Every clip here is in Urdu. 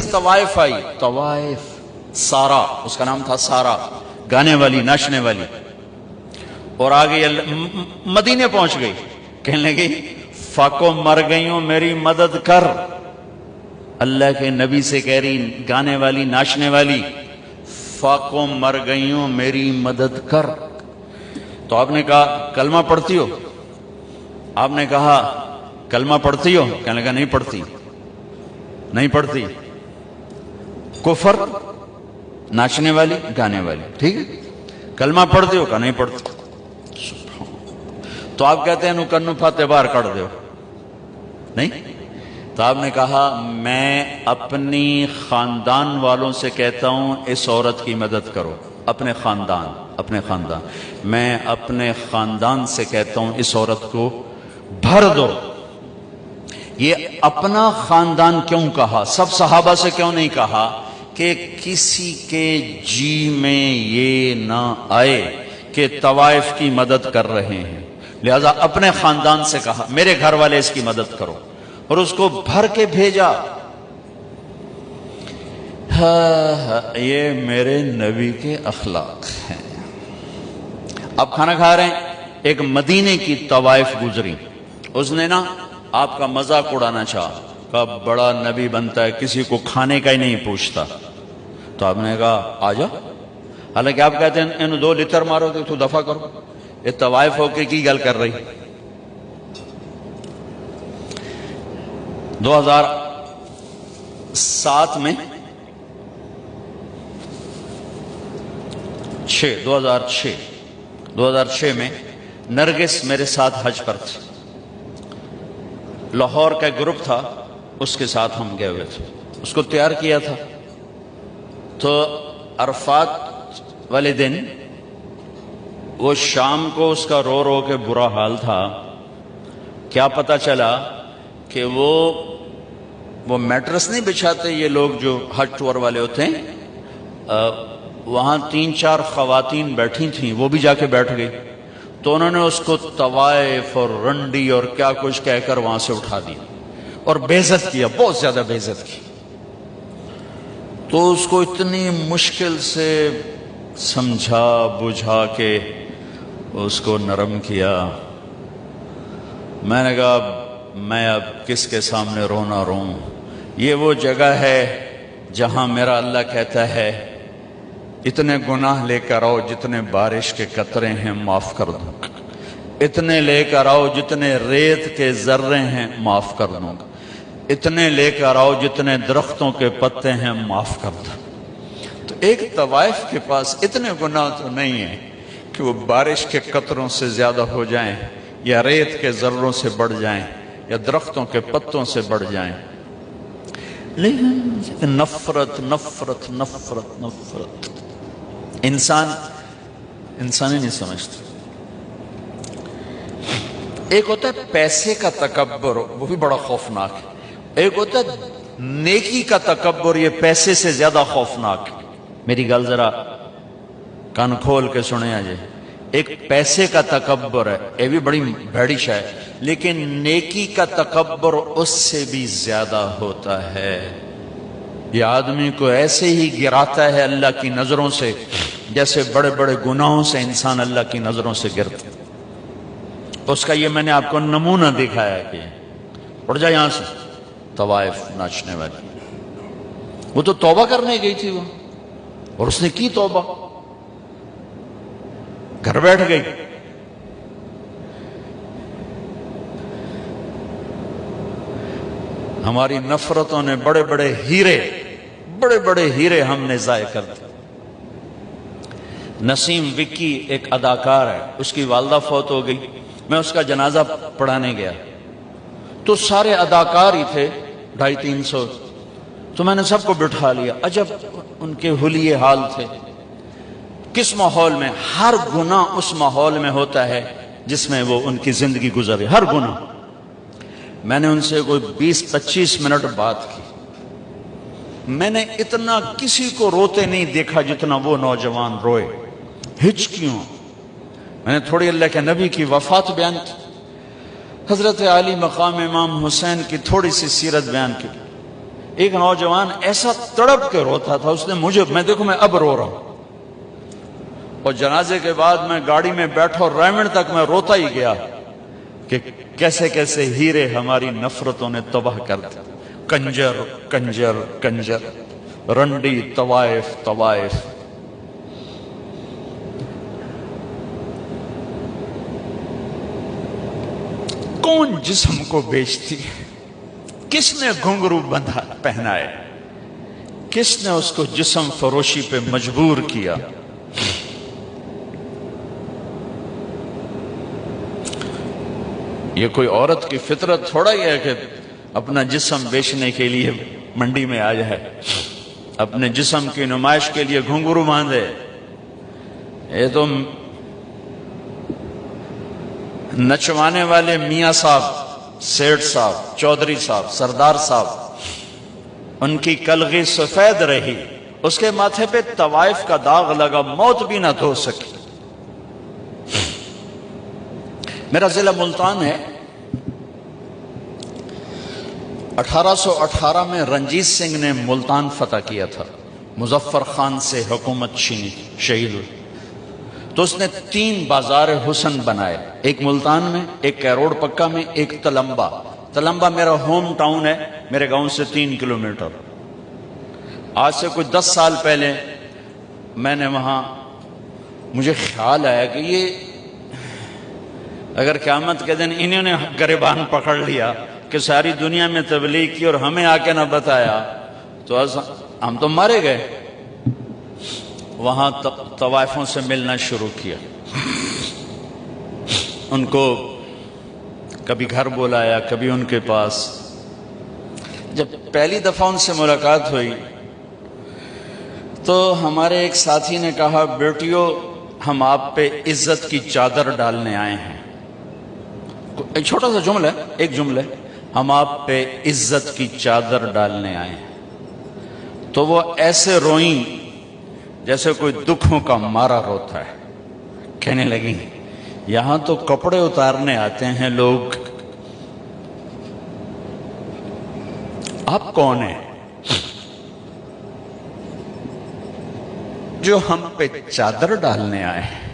سے طوائف آئی، طوائف، سارا اس کا نام تھا، سارا گانے والی ناچنے والی، اور آگے مدینے پہنچ گئی، کہنے لگی فاکو مر گئی ہوں میری مدد کر، اللہ کے نبی سے کہہ رہی گانے والی ناچنے والی، فاکو مر گئی ہوں میری مدد کر۔ تو آپ نے کہا کلمہ پڑھتی ہو؟ آپ نے کہا کلمہ پڑھتی ہو؟ کہنے لگا نہیں پڑھتی، نہیں پڑھتی۔ کفر، ناچنے والی گانے والی، ٹھیک ہے، کلمہ پڑھتی ہو؟ کہا نہیں پڑھتی۔ تو آپ کہتے ہیں نو کنو پھاتے باہر کر دو، نہیں؟ تو آپ نے کہا میں اپنی خاندان والوں سے کہتا ہوں اس عورت کی مدد کرو، اپنے خاندان، اپنے خاندان، میں اپنے خاندان سے کہتا ہوں اس عورت کو بھر دو۔ یہ اپنا خاندان کیوں کہا؟ سب صحابہ سے کیوں نہیں کہا کہ کسی کے جی میں یہ نہ آئے کہ طوائف کی مدد کر رہے ہیں، لہذا اپنے خاندان سے کہا میرے گھر والے اس کی مدد کرو، اور اس کو بھر کے بھیجا۔ یہ میرے نبی کے اخلاق ہیں۔ اب کھانا کھا رہے ہیں، ایک مدینے کی طوائف گزری، اس نے نا آپ کا مذاق اڑانا چاہا، کہا بڑا نبی بنتا ہے کسی کو کھانے کا ہی نہیں پوچھتا۔ تو آپ نے کہا آ جا، حالانکہ آپ کہتے ہیں انہوں 2 لتر مارو گے تو دفع کرو، یہ طوائف ہو کے کی گل کر رہی۔ 2007 میں 2006 میں نرگس میرے ساتھ حج پر تھی، لاہور کا گروپ تھا، اس کے ساتھ ہم گئے ہوئے تھے، اس کو تیار کیا تھا۔ تو عرفات والے دن وہ شام کو اس کا رو رو کے برا حال تھا، کیا پتہ چلا کہ وہ میٹرس نہیں بچھاتے یہ لوگ جو حج ٹور والے ہوتے ہیں، وہاں 3-4 خواتین بیٹھی تھیں، وہ بھی جا کے بیٹھ گئی، تو انہوں نے اس کو طوائف اور رنڈی اور کیا کچھ کہہ کر وہاں سے اٹھا دیا اور بے عزت کیا، بہت زیادہ بے عزت کی۔ تو اس کو اتنی مشکل سے سمجھا بجھا کے اس کو نرم کیا۔ میں نے کہا میں اب کس کے سامنے رونا روں، یہ وہ جگہ ہے جہاں میرا اللہ کہتا ہے اتنے گناہ لے کر آؤ جتنے بارش کے قطرے ہیں معاف کر دوں گا، اتنے لے کر آؤ جتنے ریت کے ذرے ہیں معاف کر دوں گا، اتنے لے کر آؤ جتنے درختوں کے پتے ہیں معاف کر دوں۔ تو ایک طوائف کے پاس اتنے گناہ تو نہیں ہیں کہ وہ بارش کے قطروں سے زیادہ ہو جائیں، یا ریت کے ذروں سے بڑھ جائیں، یا درختوں کے پتوں سے بڑھ جائیں، لیکن نفرت نفرت نفرت نفرت انسان ہی نہیں سمجھتا۔ ایک ہوتا ہے پیسے کا تکبر، وہ بھی بڑا خوفناک ہے، ایک ہوتا ہے نیکی کا تکبر، یہ پیسے سے زیادہ خوفناک ہے۔ میری گل ذرا کان کھول کے سنیں آجے، ایک پیسے کا تکبر ہے، یہ بھی بڑی بھیڑی شے ہے، لیکن نیکی کا تکبر اس سے بھی زیادہ ہوتا ہے۔ یہ آدمی کو ایسے ہی گراتا ہے اللہ کی نظروں سے جیسے بڑے بڑے گناہوں سے انسان اللہ کی نظروں سے گرتا ہے۔ اس کا یہ میں نے آپ کو نمونہ دکھایا کہ اٹھ جا یہاں سے، طوائف ناچنے والی، وہ تو توبہ کرنے گئی تھی وہ، اور اس نے کی توبہ، گھر بیٹھ گئی۔ ہماری نفرتوں نے بڑے بڑے ہیرے ہم نے ضائع کر دیے۔ نسیم وکی ایک اداکار ہے، اس کی والدہ فوت ہو گئی، میں اس کا جنازہ پڑھانے گیا تو سارے اداکار ہی تھے، 250-300، تو میں نے سب کو بٹھا لیا، عجب ان کے حلیے حال تھے۔ کس ماحول میں؟ ہر گناہ اس ماحول میں ہوتا ہے جس میں وہ ان کی زندگی گزرے، ہر گناہ۔ میں نے ان سے کوئی 20-25 منٹ بات کی، میں نے اتنا کسی کو روتے نہیں دیکھا جتنا وہ نوجوان روئے، ہچکیوں۔ میں نے تھوڑی اللہ کے نبی کی وفات بیان کی، حضرت علی مقام امام حسین کی تھوڑی سی سیرت بیان کی، ایک نوجوان ایسا تڑپ کے روتا تھا، اس نے میں اب رو رہا ہوں، اور جنازے کے بعد میں گاڑی میں بیٹھا اور ریمنڈ تک میں روتا ہی گیا کہ کیسے کیسے ہیرے ہماری نفرتوں نے تباہ کر دیا، کنجر کنجر کنجر، رنڈی طوائف طوائف۔ کون جسم کو بیچتی ہے؟ کس نے گھنگرو بندھا پہنائے؟ کس نے اس کو جسم فروشی پہ مجبور کیا؟ یہ کوئی عورت کی فطرت تھوڑا ہی ہے کہ اپنا جسم بیچنے کے لیے منڈی میں آ جائے، اپنے جسم کی نمائش کے لیے گھنگرو باندھے۔ یہ تو نچوانے والے میاں صاحب، سیٹھ صاحب، چودھری صاحب، سردار صاحب، ان کی کلغی سفید رہی، اس کے ماتھے پہ طوائف کا داغ لگا، موت بھی نہ دھو سکی۔ میرا ضلع ملتان ہے۔ 1818 میں رنجیت سنگھ نے ملتان فتح کیا تھا، مظفر خان سے حکومت چھینی، شہید ہوئی، تو اس نے 3 بازار حسن بنائے، ایک ملتان میں، ایک کیروڑ پکا میں، ایک تلمبا۔ تلمبا میرا ہوم ٹاؤن ہے، میرے گاؤں سے 3 کلومیٹر۔ آج سے کوئی 10 سال پہلے میں نے وہاں، مجھے خیال آیا کہ یہ اگر قیامت کے دن انہوں نے گریبان پکڑ لیا کہ ساری دنیا میں تبلیغ کی اور ہمیں آ کے نہ بتایا تو ہم تو مارے گئے۔ وہاں طوائفوں سے ملنا شروع کیا، ان کو کبھی گھر بلایا، کبھی ان کے پاس۔ جب پہلی دفعہ ان سے ملاقات ہوئی تو ہمارے ایک ساتھی نے کہا، بیٹیو ہم آپ پہ عزت کی چادر ڈالنے آئے ہیں۔ ایک چھوٹا سا جملہ ہے، ایک جملہ، ہم آپ پہ عزت کی چادر ڈالنے آئے ہیں۔ تو وہ ایسے روئیں جیسے کوئی دکھوں کا مارا روتا ہے، کہنے لگی یہاں تو کپڑے اتارنے آتے ہیں لوگ، آپ کون ہیں جو ہم پہ چادر ڈالنے آئے ہیں؟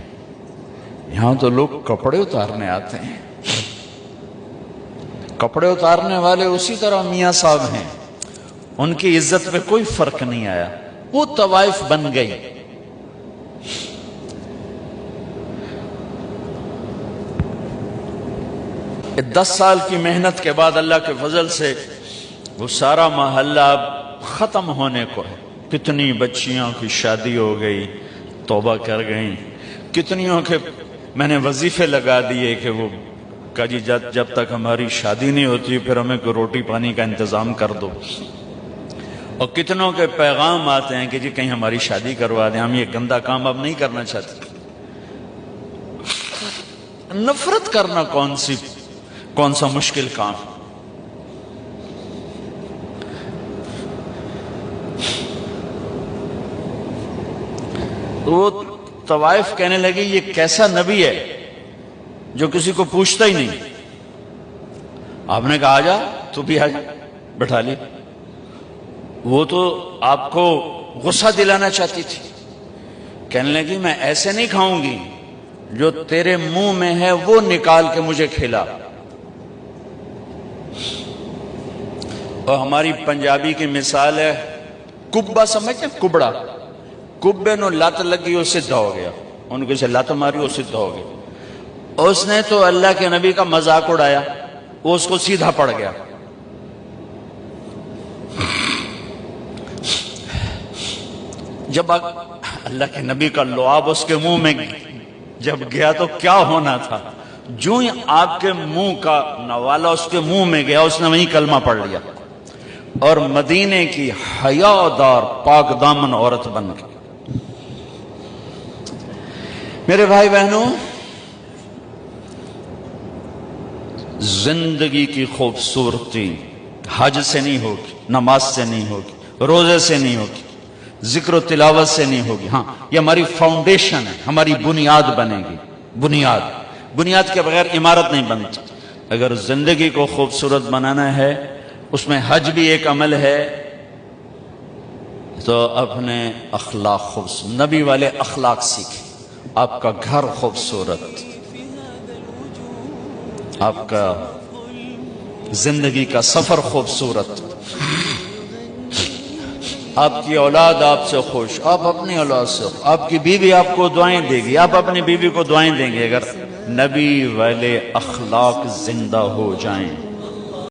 یہاں تو لوگ کپڑے اتارنے آتے ہیں۔ کپڑے اتارنے والے اسی طرح میاں صاحب ہیں، ان کی عزت پہ کوئی فرق نہیں آیا، وہ طوائف بن گئی۔ 10 سال کی محنت کے بعد اللہ کے فضل سے وہ سارا محلہ اب ختم ہونے کو ہے۔ کتنی بچیوں کی شادی ہو گئی، توبہ کر گئیں، کتنیوں کے میں نے وظیفے لگا دیے کہ وہ کہا جی جب تک ہماری شادی نہیں ہوتی پھر ہمیں کوئی روٹی پانی کا انتظام کر دو، اور کتنوں کے پیغام آتے ہیں کہ جی کہیں ہماری شادی کروا دیں، ہم یہ گندا کام اب نہیں کرنا چاہتے۔ نفرت کرنا کون سا مشکل کام؟ وہ طوائف کہنے لگی یہ کیسا نبی ہے جو کسی کو پوچھتا ہی نہیں؟ آپ نے کہا آجا، تو بھی آجا، بٹھا لی۔ وہ تو آپ کو غصہ دلانا چاہتی تھی، کہنے لگی میں ایسے نہیں کھاؤں گی، جو تیرے منہ میں ہے وہ نکال کے مجھے کھلا۔ اور ہماری پنجابی کی مثال ہے، کبا سمجھتے ہیں؟ کبڑا، کبے نو لت لگی وہ سدھا ہو گیا، ان کو سے لت ماری وہ سدھا ہو گیا۔ اس نے تو اللہ کے نبی کا مذاق اڑایا، وہ اس کو سیدھا پڑ گیا۔ جب اللہ کے نبی کا لعاب اس کے منہ میں جب گیا تو کیا ہونا تھا؟ جو ہی آپ کے منہ کا نوالا اس کے منہ میں گیا، اس نے وہیں کلمہ پڑھ لیا اور مدینے کی حیادار پاک دامن عورت بن گئی۔ میرے بھائی بہنوں، زندگی کی خوبصورتی حج سے نہیں ہوگی، نماز سے نہیں ہوگی، روزے سے نہیں ہوگی، ذکر و تلاوت سے نہیں ہوگی۔ ہاں، یہ ہماری فاؤنڈیشن ہے، ہماری بنیاد بنے گی۔ بنیاد کے بغیر عمارت نہیں بنتی۔ اگر زندگی کو خوبصورت بنانا ہے، اس میں حج بھی ایک عمل ہے، تو اپنے اخلاق خوبصورت، نبی والے اخلاق سیکھیں. آپ کا گھر خوبصورت، آپ کا زندگی کا سفر خوبصورت، آپ کی اولاد آپ سے خوش، آپ اپنی اولاد سے خوش، آپ کی بیوی آپ کو دعائیں دے گی، آپ اپنی بیوی کو دعائیں دیں گے، اگر نبی والے اخلاق زندہ ہو جائیں.